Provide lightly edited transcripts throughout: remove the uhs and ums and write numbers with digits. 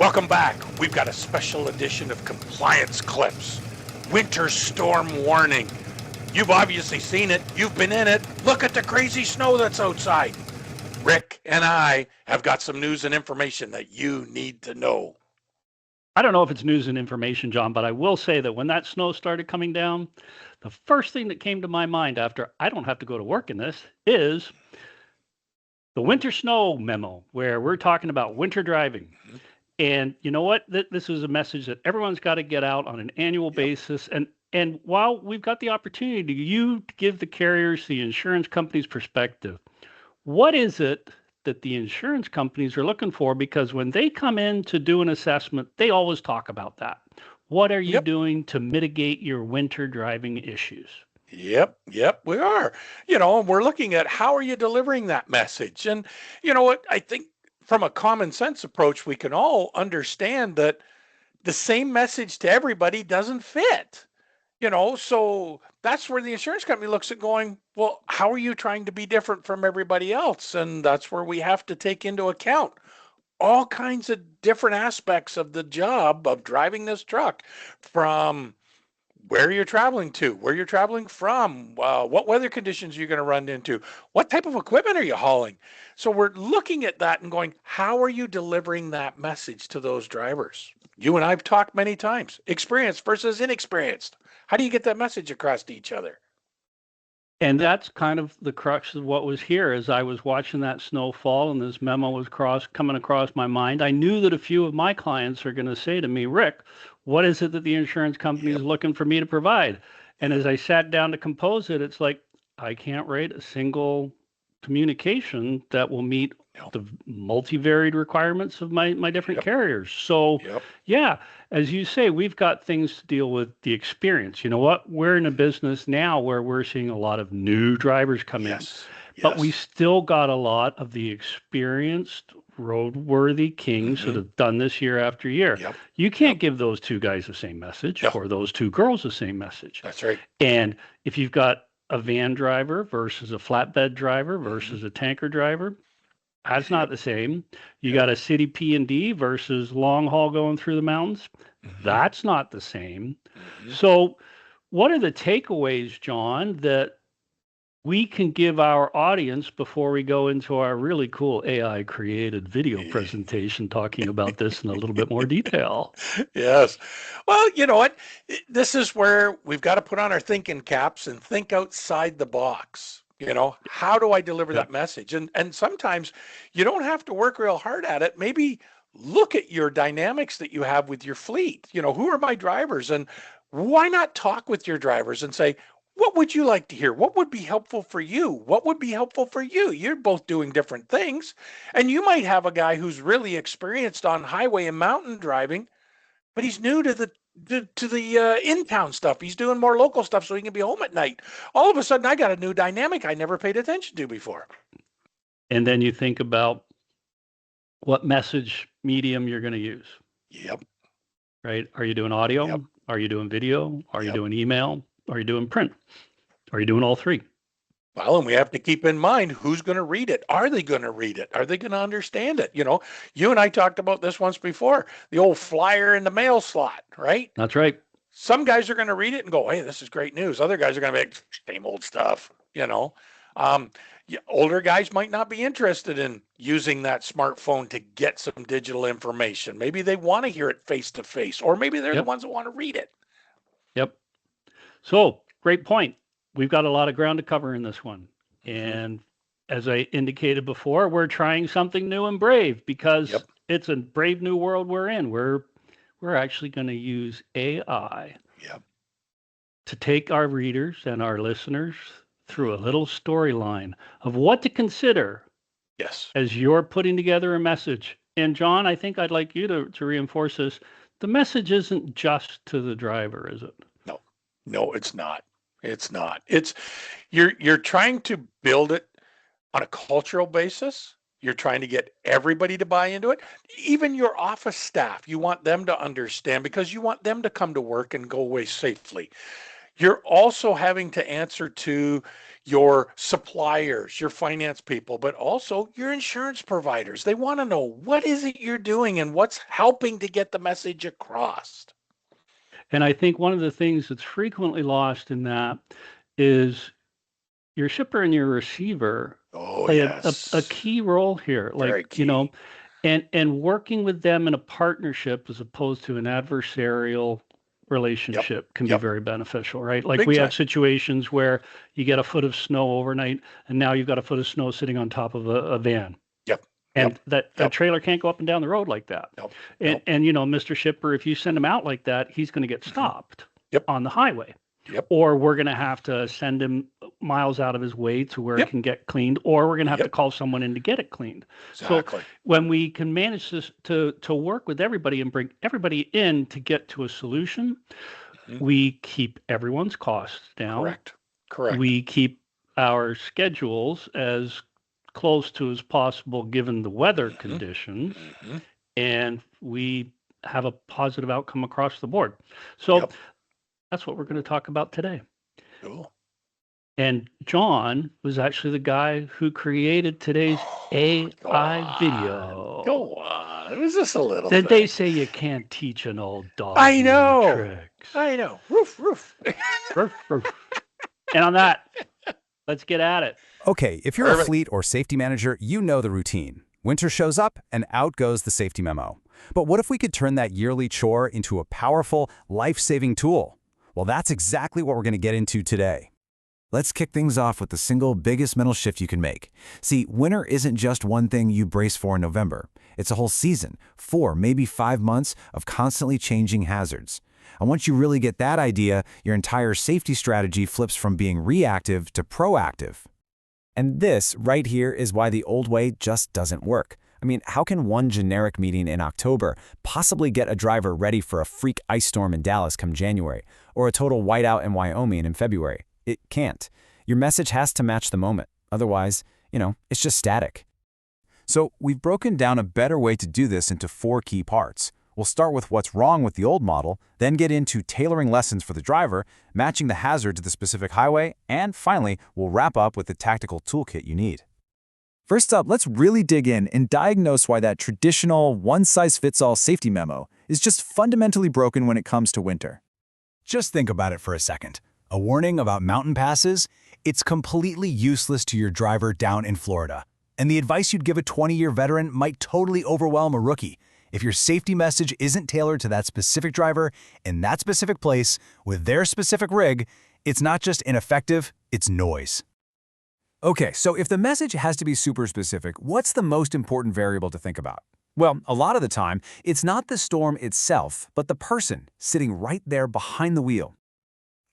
Welcome back. We've got a special edition of Compliance Clips. Winter storm warning. You've obviously seen it. You've been in it. Look at the crazy snow that's outside. Rick and I have got some news and information that you need to know. I don't know if it's news and information, John, but I will say that when that snow started coming down, the first thing that came to my mind after I don't have to go to work in this is the winter snow memo, where we're talking about winter driving. Mm-hmm. And you know what? This is a message that everyone's got to get out on an annual basis. And while we've got the opportunity to give the carriers, the insurance companies' perspective, what is it that the insurance companies are looking for? Because when they come in to do an assessment, they always talk about that. What are you doing to mitigate your winter driving issues? Yep, we are. And we're looking at how are you delivering that message? And you know what? I think from a common sense approach, we can all understand that the same message to everybody doesn't fit. So that's where the insurance company looks at going, well, how are you trying to be different from everybody else? And that's where we have to take into account all kinds of different aspects of the job of driving this truck, from where you're traveling to, where you're traveling from, what weather conditions you're going to run into, what type of equipment are you hauling. So we're looking at that and going, how are you delivering that message to those drivers? You and I've talked many times, experienced versus inexperienced. How do you get that message across to each other? And that's kind of the crux of what was here. As I was watching that snow fall and this memo was coming across my mind, I knew that a few of my clients are going to say to me, Rick, what is it that the insurance company is looking for me to provide? And as I sat down to compose it, it's like, I can't write a single communication that will meet the multivaried requirements of my different carriers. So yeah, as you say, we've got things to deal with the experience. You know what? We're in a business now where we're seeing a lot of new drivers come in, but we still got a lot of the experienced roadworthy kings that have done this year after year. You can't give those two guys the same message or those two girls the same message. That's right. And if you've got a van driver versus a flatbed driver versus a tanker driver, that's not the same. You got a city P&D versus long haul going through the mountains. That's not the same. So what are the takeaways, John, that we can give our audience before we go into our really cool AI created video presentation talking about this in a little bit more detail? Yes. Well, you know what? This is where we've got to put on our thinking caps and think outside the box. How do I deliver that message? And sometimes you don't have to work real hard at it. Maybe look at your dynamics that you have with your fleet. Who are my drivers? And why not talk with your drivers and say, what would you like to hear? What would be helpful for you? What would be helpful for you? You're both doing different things. And you might have a guy who's really experienced on highway and mountain driving, but he's new to the in-town stuff. He's doing more local stuff so he can be home at night. All of a sudden, I got a new dynamic I never paid attention to before. And then you think about what message medium you're going to use. Right? Are you doing audio? Are you doing video? Are you doing email? Are you doing print? Are you doing all three? Well, and we have to keep in mind who's going to read it. Are they going to read it? Are they going to understand it? You and I talked about this once before, the old flyer in the mail slot, right? That's right. Some guys are going to read it and go, hey, this is great news. Other guys are going to be like, same old stuff, Older guys might not be interested in using that smartphone to get some digital information. Maybe they want to hear it face to face, or maybe they're the ones that want to read it. So, great point. We've got a lot of ground to cover in this one. And as I indicated before, we're trying something new and brave because it's a brave new world we're in. We're actually going to use AI to take our readers and our listeners through a little storyline of what to consider as you're putting together a message. And John, I think I'd like you to reinforce this. The message isn't just to the driver, is it? No, it's not. It's not. It's you're trying to build it on a cultural basis. You're trying to get everybody to buy into it. Even your office staff, you want them to understand because you want them to come to work and go away safely. You're also having to answer to your suppliers, your finance people, but also your insurance providers. They want to know what is it you're doing and what's helping to get the message across. And I think one of the things that's frequently lost in that is your shipper and your receiver Oh, play a yes. key role here. Very Like, key. and working with them in a partnership as opposed to an adversarial Yep. relationship can be Yep. very beneficial, right? Like Big we have time. situations where you get a foot of snow overnight, and now you've got a foot of snow sitting on top of a van. Yep. And Yep. that Yep. trailer can't go up and down the road like that. Nope. And Nope. Mr. Shipper, if you send him out like that, he's going to get Hmm. stopped Yep. on the highway. Yep. Or we're going to have to send him miles out of his way to where it Yep. can get cleaned, or we're going to have to Yep. call someone in to get it cleaned. So Exactly. when we can manage this to work with everybody and bring everybody in to get to a solution, Hmm. we keep everyone's costs down. Correct. Correct. We keep our schedules as close to as possible given the weather Hmm. conditions, Hmm. and we have a positive outcome across the board. So Yep. that's what we're going to talk about today. Cool. And John was actually the guy who created today's Oh, go AI on. video. Go on. It was just a little Did they thing. say you can't teach an old dog I new know. tricks? I know. Roof, roof. Roof, roof. And on that, let's get at it. Okay, if you're a Perfect. fleet or safety manager, you know the routine. Winter shows up and out goes the safety memo. But what if we could turn that yearly chore into a powerful, life-saving tool? Well, that's exactly what we're going to get into today. Let's kick things off with the single biggest mental shift you can make. See, winter isn't just one thing you brace for in November. It's a whole season, 4, maybe 5 months of constantly changing hazards. And once you really get that idea, your entire safety strategy flips from being reactive to proactive. And this, right here, is why the old way just doesn't work. I mean, how can one generic meeting in October possibly get a driver ready for a freak ice storm in Dallas come January, or a total whiteout in Wyoming in February? It can't. Your message has to match the moment. Otherwise, it's just static. So we've broken down a better way to do this into 4 key parts. We'll start with what's wrong with the old model, then get into tailoring lessons for the driver, matching the hazard to the specific highway, and finally, we'll wrap up with the tactical toolkit you need. First up, let's really dig in and diagnose why that traditional one-size-fits-all safety memo is just fundamentally broken when it comes to winter. Just think about it for a second. A warning about mountain passes? It's completely useless to your driver down in Florida. And the advice you'd give a 20-year veteran might totally overwhelm a rookie. If your safety message isn't tailored to that specific driver in that specific place with their specific rig, it's not just ineffective, it's noise. Okay, so if the message has to be super specific, what's the most important variable to think about? Well, a lot of the time, it's not the storm itself, but the person sitting right there behind the wheel.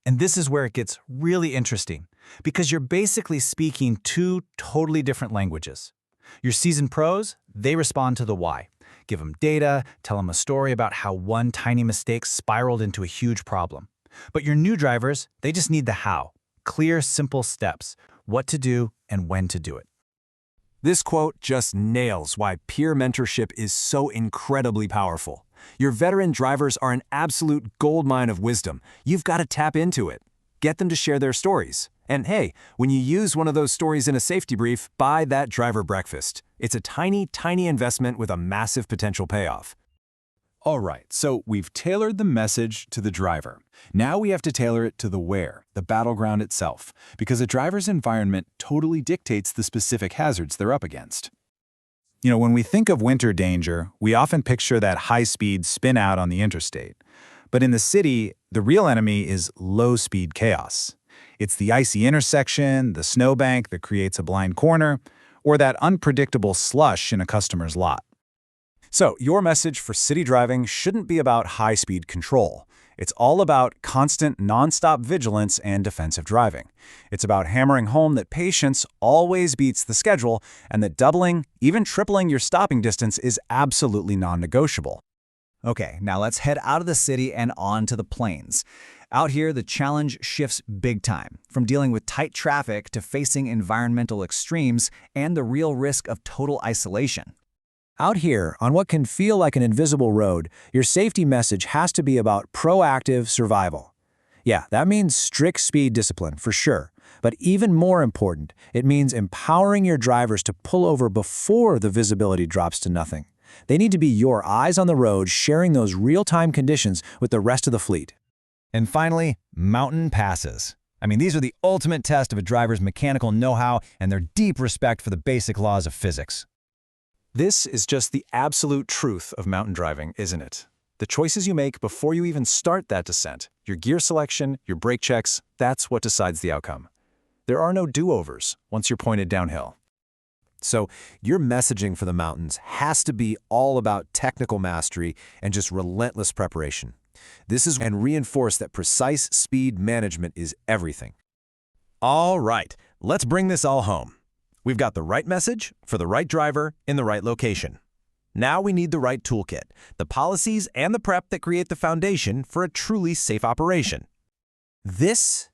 And this is where it gets really interesting, because you're basically speaking 2 totally different languages. Your seasoned pros, they respond to the why. Give them data, tell them a story about how one tiny mistake spiraled into a huge problem. But your new drivers, they just need the how. Clear, simple steps, what to do and when to do it. This quote just nails why peer mentorship is so incredibly powerful. Your veteran drivers are an absolute goldmine of wisdom. You've got to tap into it. Get them to share their stories. And hey, when you use one of those stories in a safety brief, buy that driver breakfast. It's a tiny, tiny investment with a massive potential payoff. All right, so we've tailored the message to the driver. Now we have to tailor it to the where, the battleground itself, because a driver's environment totally dictates the specific hazards they're up against. When we think of winter danger, we often picture that high-speed spin out on the interstate. But in the city, the real enemy is low-speed chaos. It's the icy intersection, the snowbank that creates a blind corner, or that unpredictable slush in a customer's lot. So, your message for city driving shouldn't be about high-speed control. It's all about constant, non-stop vigilance and defensive driving. It's about hammering home that patience always beats the schedule and that doubling, even tripling your stopping distance is absolutely non-negotiable. Okay, now let's head out of the city and on to the plains. Out here, the challenge shifts big time, from dealing with tight traffic to facing environmental extremes and the real risk of total isolation. Out here, on what can feel like an invisible road, your safety message has to be about proactive survival. Yeah, that means strict speed discipline, for sure. But even more important, it means empowering your drivers to pull over before the visibility drops to nothing. They need to be your eyes on the road, sharing those real-time conditions with the rest of the fleet. And finally, mountain passes. I mean, these are the ultimate test of a driver's mechanical know-how and their deep respect for the basic laws of physics. This is just the absolute truth of mountain driving, isn't it? The choices you make before you even start that descent, your gear selection, your brake checks, that's what decides the outcome. There are no do-overs once you're pointed downhill. So your messaging for the mountains has to be all about technical mastery and just relentless preparation. This is and reinforce that precise speed management is everything. All right, let's bring this all home. We've got the right message for the right driver in the right location. Now we need the right toolkit, the policies and the prep that create the foundation for a truly safe operation. This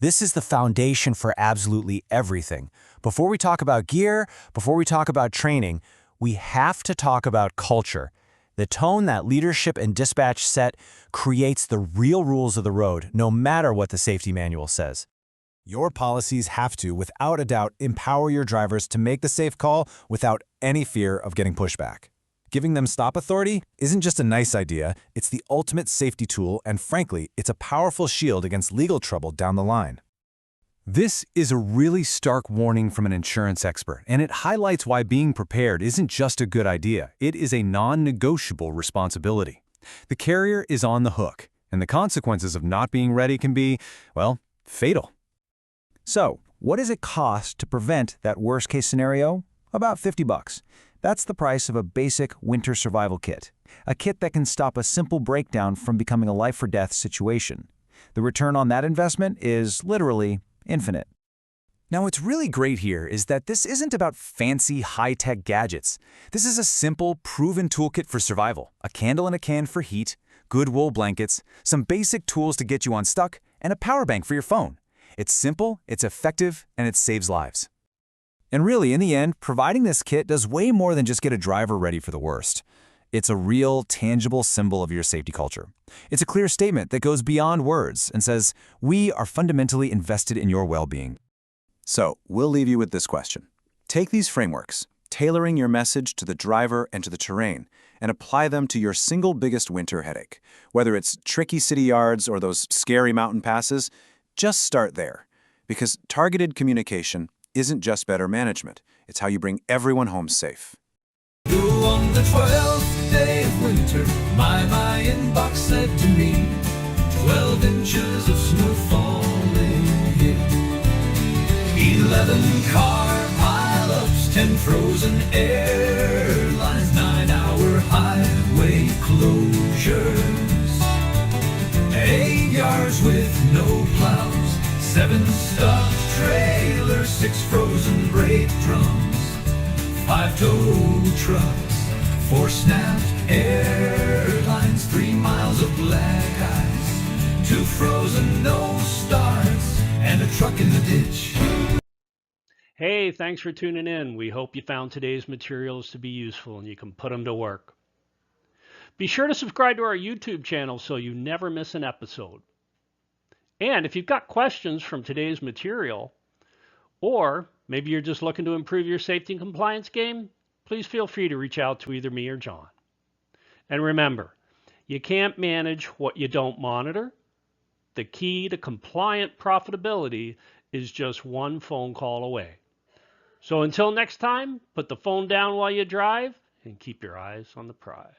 is the foundation for absolutely everything. Before we talk about gear, before we talk about training, we have to talk about culture. The tone that leadership and dispatch set creates the real rules of the road, no matter what the safety manual says. Your policies have to, without a doubt, empower your drivers to make the safe call without any fear of getting pushback. Giving them stop authority isn't just a nice idea, it's the ultimate safety tool, and frankly, it's a powerful shield against legal trouble down the line. This is a really stark warning from an insurance expert, and it highlights why being prepared isn't just a good idea, it is a non-negotiable responsibility. The carrier is on the hook, and the consequences of not being ready can be, well, fatal. So, what does it cost to prevent that worst-case scenario? About $50. That's the price of a basic winter survival kit, a kit that can stop a simple breakdown from becoming a life-or-death situation. The return on that investment is literally infinite. Now, what's really great here is that this isn't about fancy, high-tech gadgets. This is a simple, proven toolkit for survival, a candle in a can for heat, good wool blankets, some basic tools to get you unstuck, and a power bank for your phone. It's simple, it's effective, and it saves lives. And really, in the end, providing this kit does way more than just get a driver ready for the worst. It's a real, tangible symbol of your safety culture. It's a clear statement that goes beyond words and says, we are fundamentally invested in your well-being. So, we'll leave you with this question. Take these frameworks, tailoring your message to the driver and to the terrain, and apply them to your single biggest winter headache. Whether it's tricky city yards or those scary mountain passes, just start there. Because targeted communication isn't just better management, it's how you bring everyone home safe. Go on the 12th day of winter, my inbox said to me, 12 inches of snow falling here. 11 car pileups, 10 frozen airlines, 9-hour highway closures, 8 yards with no plows, 7 stuffed trailers, 6 frozen brake drums, 5 tow trucks, 4 snapped airlines, 3 miles of black ice, 2 frozen no starts, and a truck in the ditch. Hey, thanks for tuning in. We hope you found today's materials to be useful and you can put them to work. Be sure to subscribe to our YouTube channel so you never miss an episode. And if you've got questions from today's material, or maybe you're just looking to improve your safety and compliance game, please feel free to reach out to either me or John. And remember, you can't manage what you don't monitor. The key to compliant profitability is just one phone call away. So until next time, put the phone down while you drive and keep your eyes on the prize.